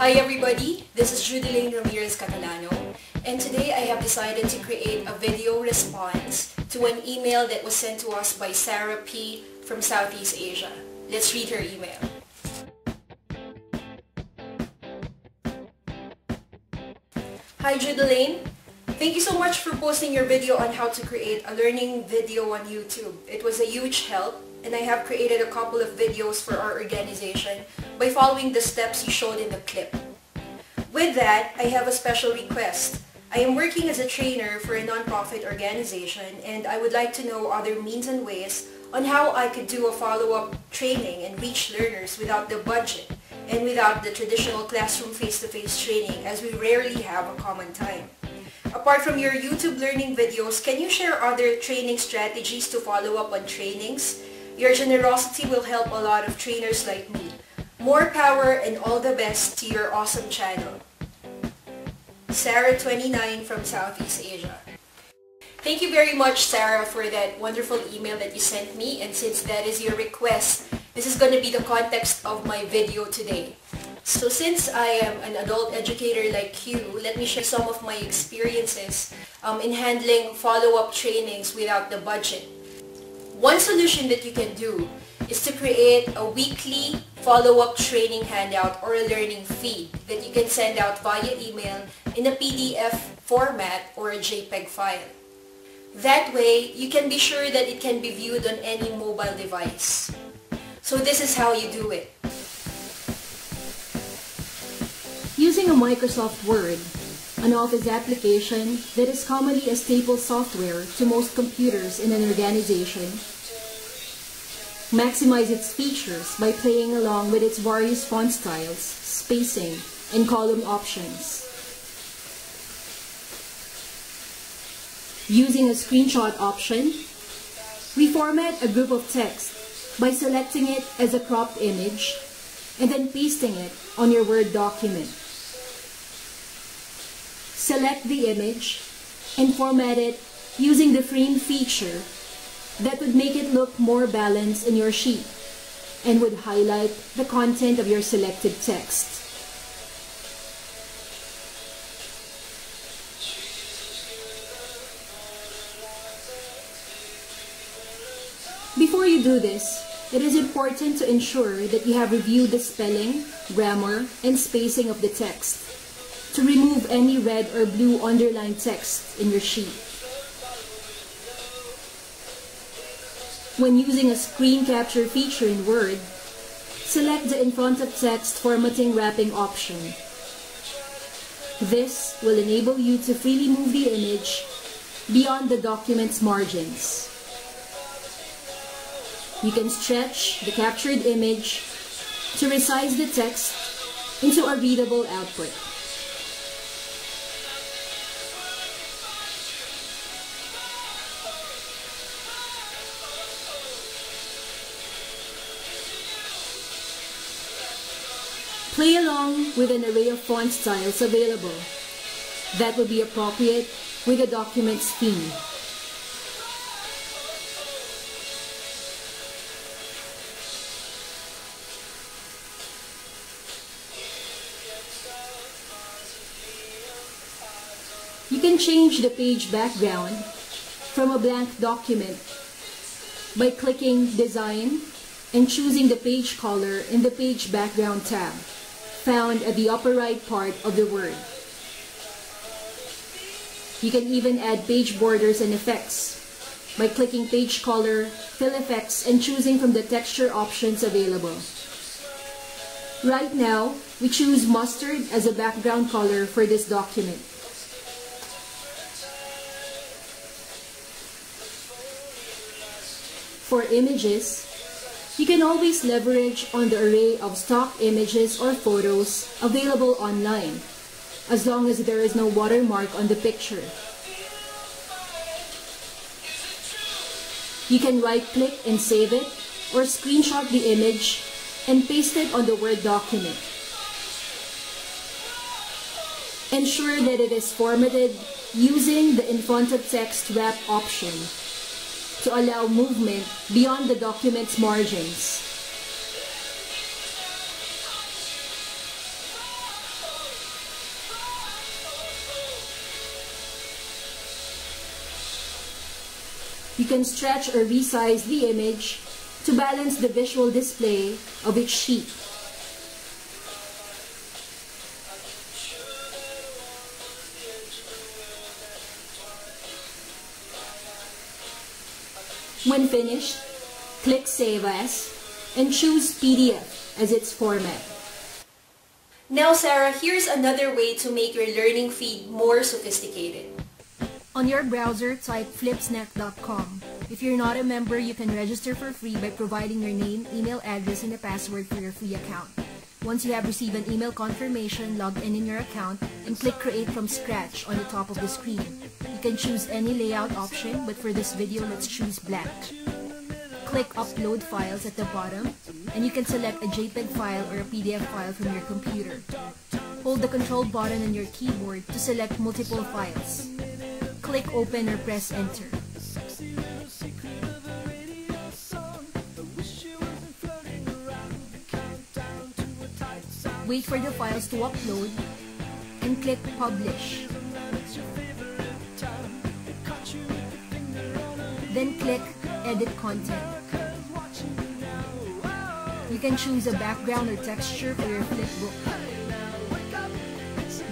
Hi everybody, this is Judelaine Ramirez Catalano, and today I have decided to create a video response to an email that was sent to us by Sarah P. from Southeast Asia. Let's read her email. Hi Judelaine, thank you so much for posting your video on how to create a learning video on YouTube. It was a huge help, and I have created a couple of videos for our organization by following the steps you showed in the clip. With that, I have a special request. I am working as a trainer for a non-profit organization, and I would like to know other means and ways on how I could do a follow-up training and reach learners without the budget and without the traditional classroom face-to-face training, as we rarely have a common time. Apart from your YouTube learning videos, can you share other training strategies to follow up on trainings? Your generosity will help a lot of trainers like me. More power and all the best to your awesome channel. Sarah, 29 from Southeast Asia. Thank you very much, Sarah, for that wonderful email that you sent me, and since that is your request, this is going to be the context of my video today. So since I am an adult educator like you, let me share some of my experiences in handling follow-up trainings without the budget. One solution that you can do is to create a weekly follow-up training handout or a learning feed that you can send out via email in a PDF format or a JPEG file. That way, you can be sure that it can be viewed on any mobile device. So this is how you do it. Using a Microsoft Word, an office application that is commonly a staple software to most computers in an organization, maximize its features by playing along with its various font styles, spacing, and column options. Using a screenshot option, we format a group of text by selecting it as a cropped image and then pasting it on your Word document. Select the image and format it using the frame feature that would make it look more balanced in your sheet and would highlight the content of your selected text. Before you do this, it is important to ensure that you have reviewed the spelling, grammar, and spacing of the text to remove any red or blue underlined text in your sheet. When using a screen capture feature in Word, select the in front of text formatting wrapping option. This will enable you to freely move the image beyond the document's margins. You can stretch the captured image to resize the text into a readable output. Play along with an array of font styles available that will be appropriate with the document's theme. You can change the page background from a blank document by clicking Design and choosing the page color in the Page Background tab, found at the upper right part of the Word. You can even add page borders and effects by clicking Page Color, Fill Effects, and choosing from the texture options available. Right now, we choose Mustard as a background color for this document. For images, you can always leverage on the array of stock images or photos available online, as long as there is no watermark on the picture. You can right-click and save it, or screenshot the image and paste it on the Word document. Ensure that it is formatted using the in front of text wrap option to allow movement beyond the document's margins. You can stretch or resize the image to balance the visual display of each sheet. When finished, click Save As and choose PDF as its format. Now Sarah, here's another way to make your learning feed more sophisticated. On your browser, type flipsnack.com. If you're not a member, you can register for free by providing your name, email address, and a password for your free account. Once you have received an email confirmation, log in your account and click Create from Scratch on the top of the screen. You can choose any layout option, but for this video, let's choose blank. Click Upload Files at the bottom, and you can select a JPEG file or a PDF file from your computer. Hold the Control button on your keyboard to select multiple files. Click Open or press Enter. Wait for the files to upload and click Publish. Then click Edit Content. You can choose a background or texture for your flipbook.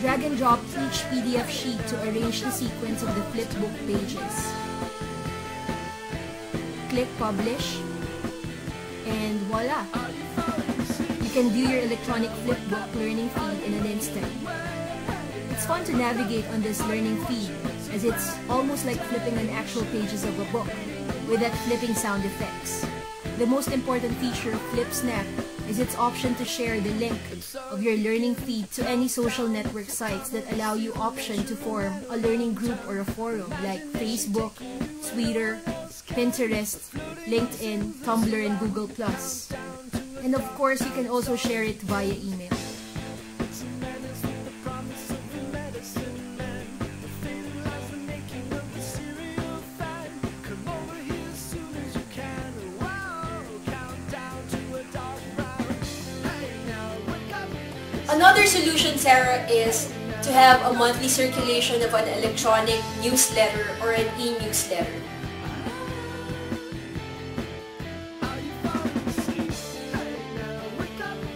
Drag and drop each PDF sheet to arrange the sequence of the flipbook pages. Click Publish, and voila! You can view your electronic flipbook learning feed in an instant. It's fun to navigate on this learning feed, as it's almost like flipping on actual pages of a book, with that flipping sound effects. The most important feature of FlipSnack is its option to share the link of your learning feed to any social network sites that allow you option to form a learning group or a forum like Facebook, Twitter, Pinterest, LinkedIn, Tumblr, and Google+. And of course, you can also share it via email. Another solution, Sarah, is to have a monthly circulation of an electronic newsletter or an e-newsletter.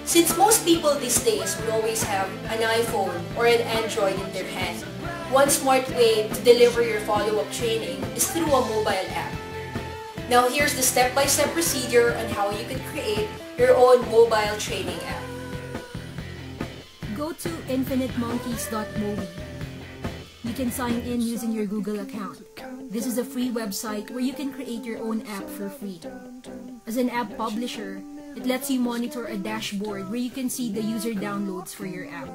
Since most people these days would always have an iPhone or an Android in their hand, one smart way to deliver your follow-up training is through a mobile app. Now here's the step-by-step procedure on how you can create your own mobile training app. Go to InifiniteMonkey.Mobi. You can sign in using your Google account. This is a free website where you can create your own app for free. As an app publisher, it lets you monitor a dashboard where you can see the user downloads for your app.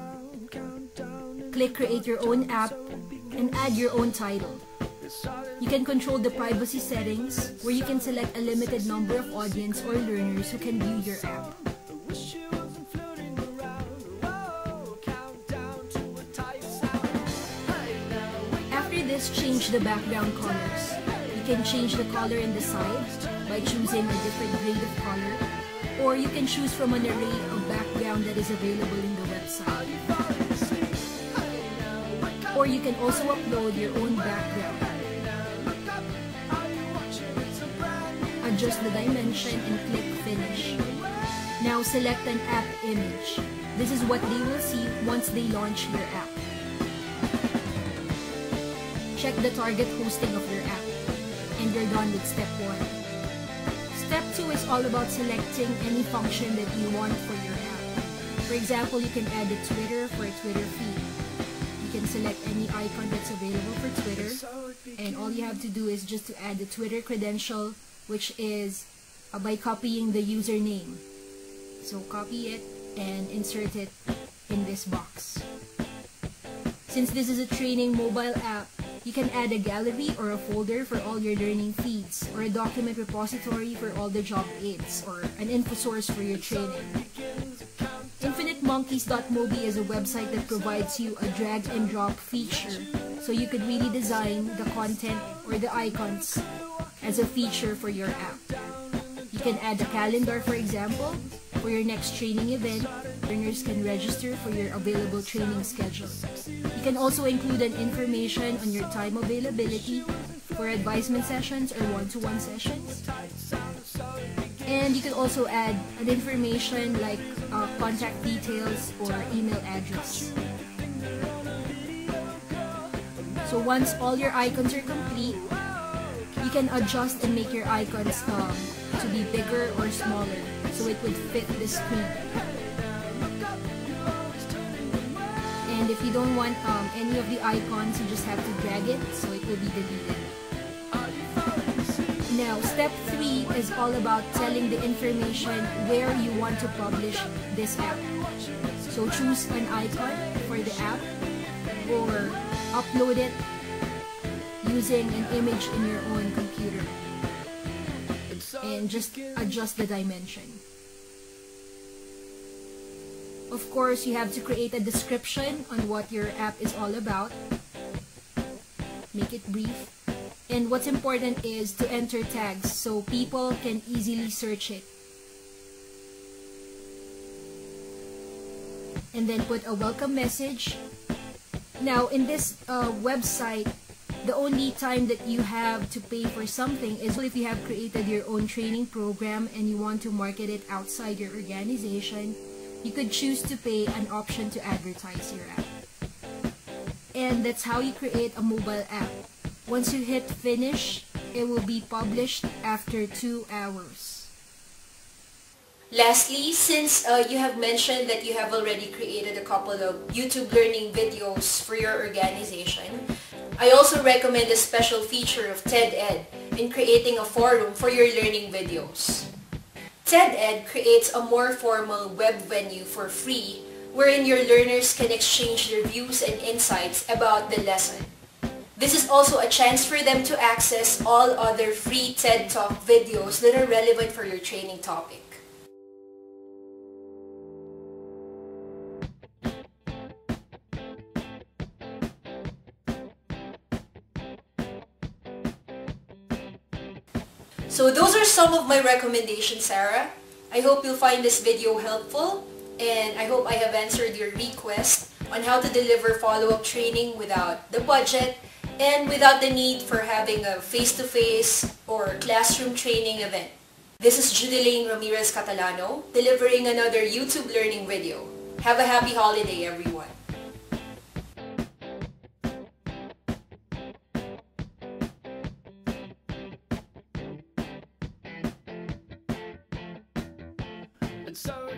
Click Create Your Own App and add your own title. You can control the privacy settings where you can select a limited number of audience or learners who can view your app. After this, change the background colors. You can change the color in the side by choosing a different grade of color, or you can choose from an array of background that is available in the website. Or you can also upload your own background. Adjust the dimension and click Finish. Now select an app image. This is what they will see once they launch your app. Check the target hosting of your app, and you're done with step 1. Step 2 is all about selecting any function that you want for your app. For example, you can add a Twitter for a Twitter feed. You can select any icon that's available for Twitter, and all you have to do is just to add the Twitter credential, which is by copying the username. So copy it and insert it in this box. Since this is a training mobile app, you can add a gallery or a folder for all your learning feeds, or a document repository for all the job aids, or an info source for your training. InifiniteMonkeys.Mobi is a website that provides you a drag and drop feature, so you could really design the content or the icons as a feature for your app. You can add a calendar, for example, for your next training event. Learners can register for your available training schedule. You can also include an information on your time availability, for advisement sessions or one-to-one sessions. And you can also add an information like contact details or email address. So once all your icons are complete, you can adjust and make your icons to be bigger or smaller so it would fit the screen. And if you don't want any of the icons, you just have to drag it so it will be deleted. Now, step 3 is all about telling the information where you want to publish this app. So choose an icon for the app or upload it using an image in your own computer. And just adjust the dimension. Of course, you have to create a description on what your app is all about. Make it brief. And what's important is to enter tags so people can easily search it. And then put a welcome message. Now, in this website, the only time that you have to pay for something is if you have created your own training program and you want to market it outside your organization. You could choose to pay an option to advertise your app. And that's how you create a mobile app. Once you hit finish, it will be published after 2 hours. Lastly, since you have mentioned that you have already created a couple of YouTube learning videos for your organization, I also recommend a special feature of Ted.Ed in creating a forum for your learning videos. Ted.Ed creates a more formal web venue for free wherein your learners can exchange their views and insights about the lesson. This is also a chance for them to access all other free TED Talk videos that are relevant for your training topic. So those are some of my recommendations, Sarah. I hope you'll find this video helpful, and I hope I have answered your request on how to deliver follow-up training without the budget and without the need for having a face-to-face or classroom training event. This is Judelaine Ramirez Catalano, delivering another YouTube learning video. Have a happy holiday, everyone. And so